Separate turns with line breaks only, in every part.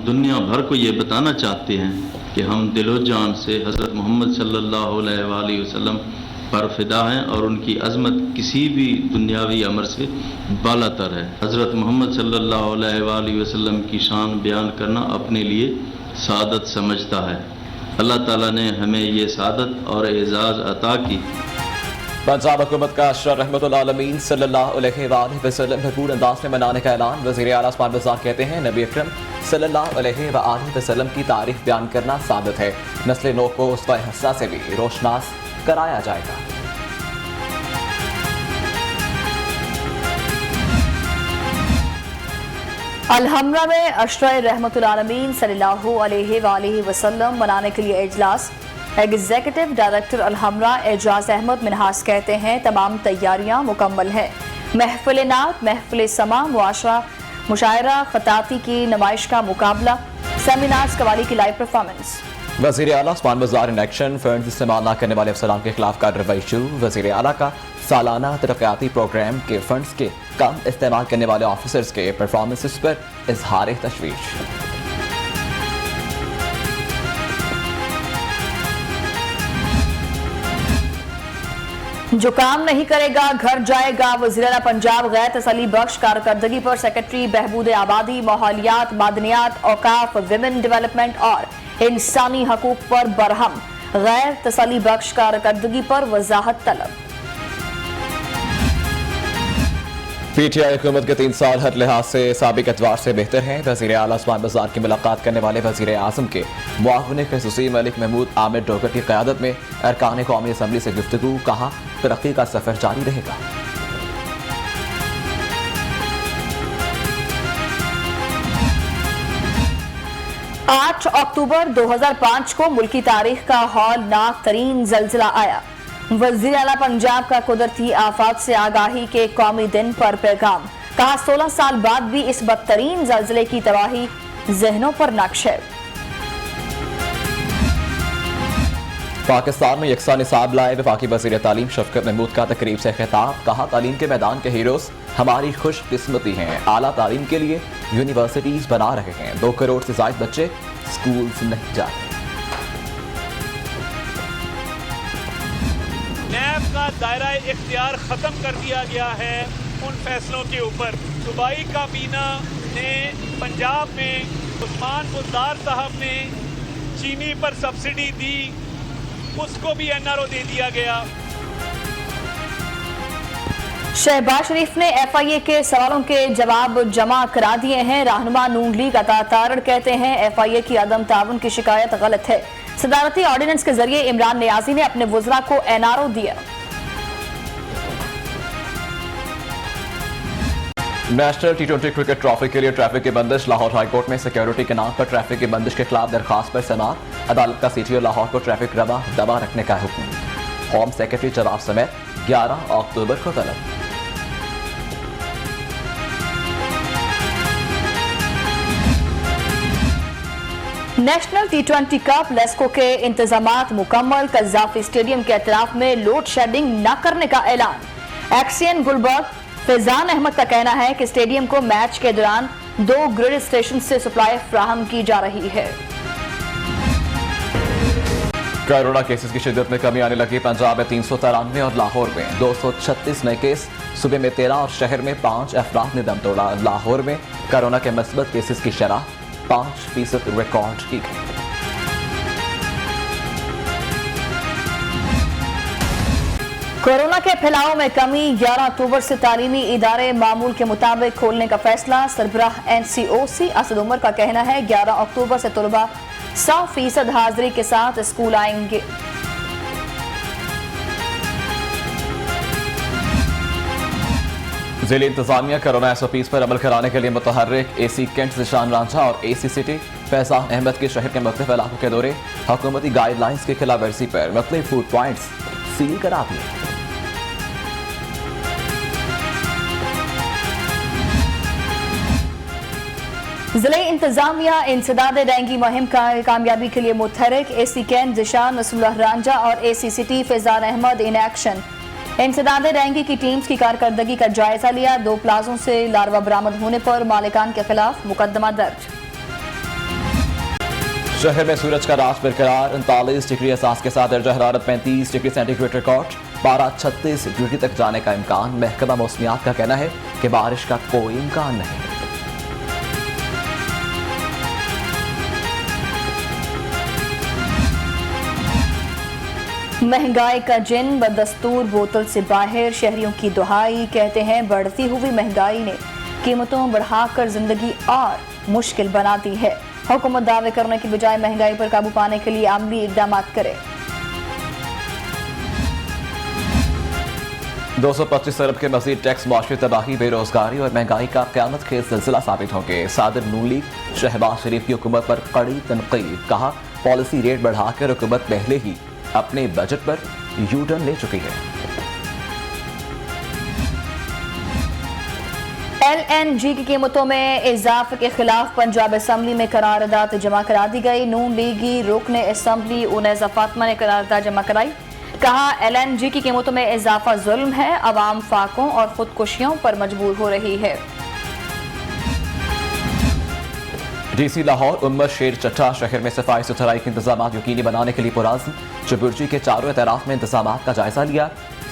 दुनिया भर को ये बताना चाहते हैं कि हम दिलो जान से हज़रत मोहम्मद सल्लल्लाहु अलैहि वसल्लम पर फिदा हैं और उनकी अज़मत किसी भी दुनियावी अमर से बालातर है। हज़रत मोहम्मद सल्लल्लाहु अलैहि वसल्लम की शान बयान करना अपने लिए सादत समझता है। अल्लाह ताला ने हमें ये सादत और एजाज़ अता की।
पंजाब हुकूमत का अशरफ रहमतुल आलमीन सल्लल्लाहु अलैहि वसल्लम भरपूर अंदाज में मनाने का ऐलान। वज़ीर आला उस्मान बज़ार कहते हैं नबी अकरम सल्लल्लाहु अलैहि वसल्लम की तारीफ बयान करना सादत है। नस्ल नौ को उसवा हस्सा से भी रोशनास कराया जाएगा।
अलहम्रा में अशरफ रहमतुल आलमीन सल्लल्लाहु अलैहि वसल्लम मनाने के लिए इजलास। एग्जीक्यूटिव डायरेक्टर अलहम्रा एजाज अहमद मिनहास कहते हैं तमाम तैयारियां मुकम्मल हैं। महफिल नात, महफिल समा, मुशायरा, खताती की नुमाइश का मुकाबला, सेमिनार्स, कवाली की लाइव परफॉर्मेंस।
वज़ीर आला उस्मान बज़ार इन एक्शन फंड इस्तेमाल न करने वाले अफसरान के खिलाफ कार्रवाई शुरू। वज़ीर आला का सालाना तरक्याती प्रोग्राम के फंड्स के कम इस्तेमाल करने वाले ऑफिसर्स के परफॉर्मेंसेस पर इजहार तशवीश।
जो काम नहीं करेगा घर जाएगा। वज़ीर आला पंजाब गैर तसल्ली बख्श कारकर्दगी पर सेक्रेटरी बहबूद आबादी, माहौलियात, मादनियात, औकाफ, विमेन डेवलपमेंट और इंसानी हकूक पर बरहम। गैर तसल्ली बख्श कारकर्दगी पर वजाहत तलब।
पीटीआई हुकूमत के 3 साल हर लिहाज से साबिक एतबार से बेहतर हैं। वज़ीर आला उस्मान बज़ार की मुलाकात करने वाले वज़ीर आज़म के मुआविन ख़ुसूसी मलिक महमूद आमिर डोगर की क़यादत में अरकान कौमी असम्बली से गुफ्तगू। कहा तरक्की का सफ़र जारी रहेगा।
8 अक्टूबर 2005 को मुल्की तारीख का हौलनाक तरीन जल्जिला आया। वज़ीर आला पंजाब का कुदरती आफात से आगाही के कौमी दिन पर पैगाम। कहा 16 साल बाद भी इस बदतरीन जल्जिले की तबाही जहनों पर नक्श है।
पाकिस्तान में यकसा निसाब लाए वफाकी वज़ीर तालीम शफकत महमूद का तकरीब से खिताब। कहा तालीम के मैदान के हीरोज हमारी खुशकिस्मती हैं। आला तालीम के लिए यूनिवर्सिटीज बना रहे हैं। 2 करोड़ से ज्यादा बच्चे स्कूल नहीं जा रहे।
नैब का दायरा इख्तियार ख़त्म कर दिया गया है उन फैसलों के ऊपर। सूबाई काबीना ने पंजाब में उस्मान बुज़दार साहब ने चीनी पर सब्सिडी दी, उसको भी एनआरओ दे दिया गया।
शहबाज शरीफ ने FIA के सवालों के जवाब जमा करा दिए हैं। रहनुमा नून लीग अता तारड़ कहते हैं FIA की अदम ताउन की शिकायत गलत है। सदारती ऑर्डिनेंस के जरिए इमरान नियाजी ने अपने वज़रा को एनआरओ दिया।
नेशनल T20 क्रिकेट ट्रॉफी के लिए ट्रैफिक की बंदिश। लाहौर हाईकोर्ट में सिक्योरिटी के नाम पर ट्रैफिक की बंदिश के खिलाफ दरखास्त पर समाअत। अदालत का CTO लाहौर को ट्रैफिक रवा दबा रखने का हुक्म। होम सेक्रेटरी जवाब समेत 11 अक्टूबर को तलब।
नेशनल T20 कप लेस्को के इंतजामात मुकम्मल। कज़ाफी स्टेडियम के अतराफ में लोड शेडिंग न करने का ऐलान। एक्सियन गुलबर्ग फैजान अहमद का कहना है कि स्टेडियम को मैच के दौरान 2 ग्रिड स्टेशन से सप्लाई फ्राहम की जा रही है।
कोरोना केसेस की शिद्दत में कमी आने लगी। पंजाब में 393 और लाहौर में 236 नए केस। सूबे में 13 और शहर में 5 अफराद ने दम तोड़ा। लाहौर में कोरोना के मस्बत केसेस की शरह 5% रिकॉर्ड की गई।
कोरोना के फैलाव में कमी। 11 अक्टूबर से तालीमी इदारे मामूल के मुताबिक खोलने का फैसला। सरबराह NCOC असद उमर का कहना है 11 अक्टूबर से तलबा 100% हाजिरी के साथ स्कूल आएंगे।
जिला इंतजामिया कोरोना SOPs पर अमल कराने के लिए मुतहर्रिक। AC कैंट जिशान रांझा और AC सिटी फैजान अहमद के शहर के मुख्तलिफ इलाकों के दौरे। हुकूमती गाइडलाइंस की खिलाफ वर्जी पर मुख्तलिफ फूड पॉइंट्स सील करा दिए।
जिले इंतजामिया इंसदाद डेंगू मुहिम का कामयाबी के लिए मुतहरिक। AC कैंट जिशान नसरुल्लाह रांझा और AC city Faizan Ahmad in action. इंसदाद डेंगू की टीम्स की कारकर्दगी का जायजा लिया। 2 प्लाजों से लार्वा बरामद होने पर मालिकान के खिलाफ मुकदमा दर्ज।
शहर में सूरज का राज बरकरार, 39 डिग्री एहसास के साथ दर्जा हरारत 35 डिग्री सेंटीग्रेड रिकॉर्ड, पारा 36 डिग्री तक जाने का इम्कान। महकमा मौसमियात का कहना है कि बारिश का कोई इम्कान नहीं।
महंगाई का जिन बदस्तूर बोतल से बाहर, शहरियों की दुहाई। कहते हैं बढ़ती हुई महंगाई ने कीमतों बढ़ाकर जिंदगी और मुश्किल बना दी है। हुकूमत दावे करने की बजाय महंगाई पर काबू पाने के लिए अमली इकदाम करे।
225 अरब के मजीद टैक्स माशी तबाही, बेरोजगारी और महंगाई का क़यामत के सिलसिला साबित होंगे। सादर नून लीग शहबाज शरीफ की हुकूमत पर कड़ी तनकीद। कहा पॉलिसी रेट बढ़ाकर हुकूमत पहले ही अपने बजट पर यू टर्न ले चुकी है।
LNG की कीमतों में इजाफे के खिलाफ पंजाब असम्बली में करारदाद जमा करा दी गई। नून लीगी रुकन असम्बली उनैजा फातिमा ने करारदाद जमा कराई। कहा LNG की कीमतों में इजाफा जुल्म है, अवाम फाकों और खुदकुशियों पर मजबूर हो रही है।
DC लाहौर उम्मत शेर चट्टा शहर में सफाई सुथराई के इंतजाम यकीनी बनाने के लिए पुराज़्म। चुबुर्जी के चारों एतराफ में इंतजाम का जायजा लिया।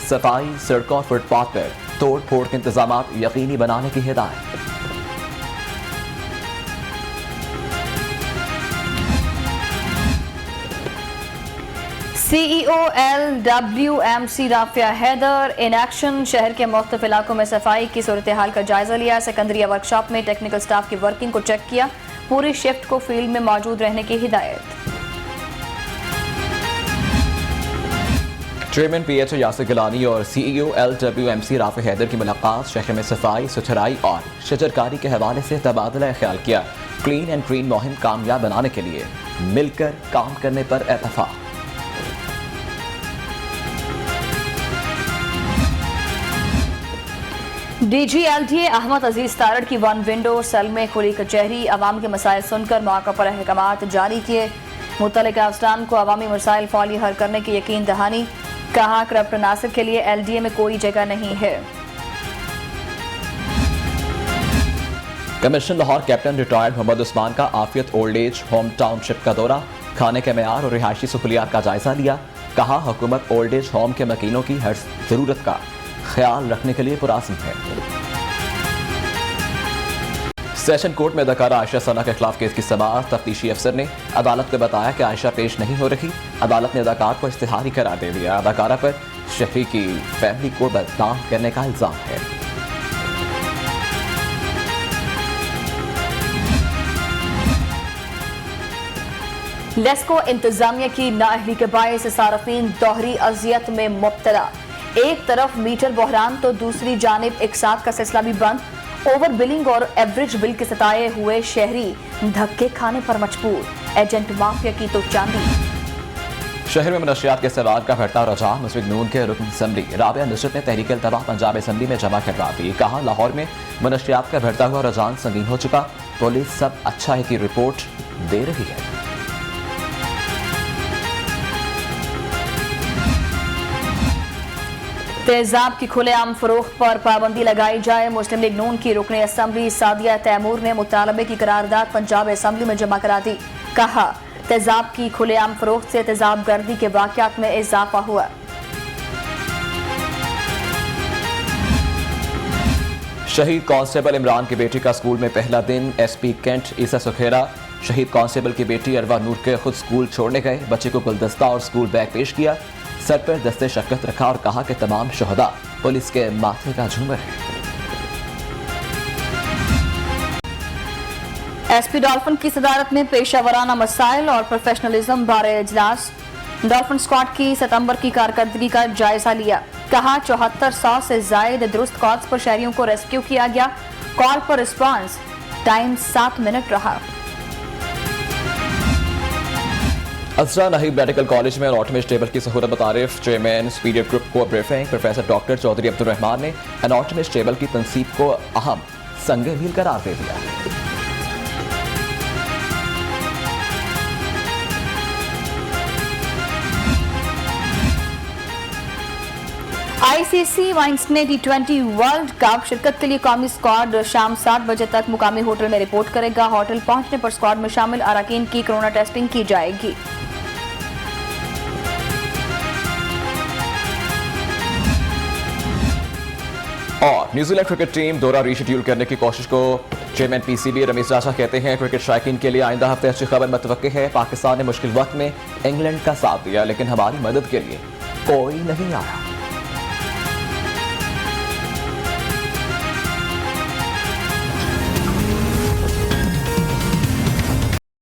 सफाई, सड़कों और फुटपाथ पर तोड़ फोड़ के इंतजाम यकीनी बनाने की हिदायत।
CEO LWMC Rafia Haider in action. शहर के मुख्तलिफ इलाकों में सफाई की सूरत हाल का जायजा लिया। सिकंदरिया वर्कशॉप में टेक्निकल स्टाफ की वर्किंग को चेक किया। पूरी शिफ्ट को फील्ड में मौजूद रहने की हिदायत।
चेयरमैन PHO यासिर गिलानी और CEO LWMC राफिया हैदर की मुलाकात। शहर में सफाई सुथराई और शजरकारी के हवाले से तबादला ख्याल किया। क्लीन एंड ग्रीन मुहिम कामयाब बनाने के लिए मिलकर काम करने पर इत्तेफाक।
DG LDA अहमद अजीज तारड़ की वन विंडो सेल में खुली कचहरी। अवाम के मसाइल सुनकर मौका पर अहकामात जारी किए। मुतल्लिका अफसरान को अवामी मसाइल फौरी हल करने की यकीन दहानी। कहा करप्ट नासिर के लिए LDA में कोई जगह नहीं है।
Commissioner Lahore captain retired Mohammad Usman का Afiyat old age home township का दौरा। खाने के मेयार और रिहायशी सहूलियात का जायजा लिया। कहा हुकूमत ओल्ड एज होम के मकीनों की हर जरूरत का ख्याल रखने के लिए पुराज़्म है। सेशन कोर्ट में अदाकारा आयशा सना के खिलाफ केस की समाअत। तफ्तीशी अफसर ने अदालत को बताया कि आयशा पेश नहीं हो रही। अदालत ने अदाकार को इश्तिहारी करार दे दिया। अदाकारा पर शहरी की फैमिली को बदनाम करने का इल्जाम है।
लेस्को इंतजामिया की नाअहली के बायस सारफीन दोहरी अजियत में मुब्तला। एक तरफ मीटर बहरान तो दूसरी जानिब इकसात का सिलसिला भी बंद। ओवर बिलिंग और एवरेज बिल के सताए हुए शहरी धक्के खाने पर मजबूर। एजेंट माफिया की तो चांदी।
शहर में मनशियात के सवाल का बढ़ता रुझान। मुस्लिम नून के रुकन असम्बली राबिया नुसरत ने तहरीक अल्तवाह पंजाब असम्बली में जमा करवा दी। कहा लाहौर में मनशियात का बढ़ता हुआ रुझान संगीन हो चुका। पुलिस सब अच्छा है की रिपोर्ट दे रही है।
तेजाब की खुलेआम फरोख्त पर पाबंदी लगाई जाए। मुस्लिम लीग नून की रुकन असम्बली सादिया तैमूर ने मुतालबे की करारदाद पंजाब असम्बली में जमा करा दी। कहा तेजाब की खुलेआम फरोख्त से तेजाब गर्दी के वाक़यात में इजाफा हुआ।
शहीद कांस्टेबल इमरान की बेटी का स्कूल में पहला दिन। SP कैंट ईसा सुखेरा शहीद कांस्टेबल की बेटी अरवा नूर के खुद स्कूल छोड़ने गए। बच्चे को गुलदस्ता और स्कूल बैग पेश किया। सर पर दस्ते शफ़क़त रखा और कहा कि तमाम शहदा पुलिस के माथे का झूमर है।
SP डॉल्फिन की सदारत में पेशा वराना मसाइल और प्रोफेशनलिज्म बारे इजलास। डॉल्फिन स्क्वाड की सितंबर की कारकर्दगी का जायजा लिया। कहा 7400 से जायद दुरुस्त कॉल्स पर शहरियों को रेस्क्यू किया गया। कॉल पर रिस्पांस टाइम 7 मिनट रहा।
अजरा नहीब मेडिकल कॉलेज में एनाटॉमी टेबल की सहूलत मुतारिफ। चेयरमैन सुपीरियर ग्रुप को briefing. Professor doctor Chaudhry Abdul Rehman ने एनाटॉमी टेबल की तनसीब को अहम संगे मील करार दे दिया।
ICC वाइंस ने T20 वर्ल्ड कप शिरकत के लिए कौमी स्क्वाड शाम 7 बजे तक मुकामी होटल में रिपोर्ट करेगा। होटल पहुंचने पर स्क्वाड में शामिल अरकान की कोरोना टेस्टिंग की जाएगी।
और न्यूजीलैंड क्रिकेट टीम दौरा रीशेड्यूल करने की कोशिश को चेयरमैन PCB रमेश राजा कहते हैं क्रिकेट शायकीन के लिए आइंदा हफ्ते अच्छी खबर मुतवक्की है। पाकिस्तान ने मुश्किल वक्त में इंग्लैंड का साथ दिया, लेकिन हमारी मदद के लिए कोई नहीं आया।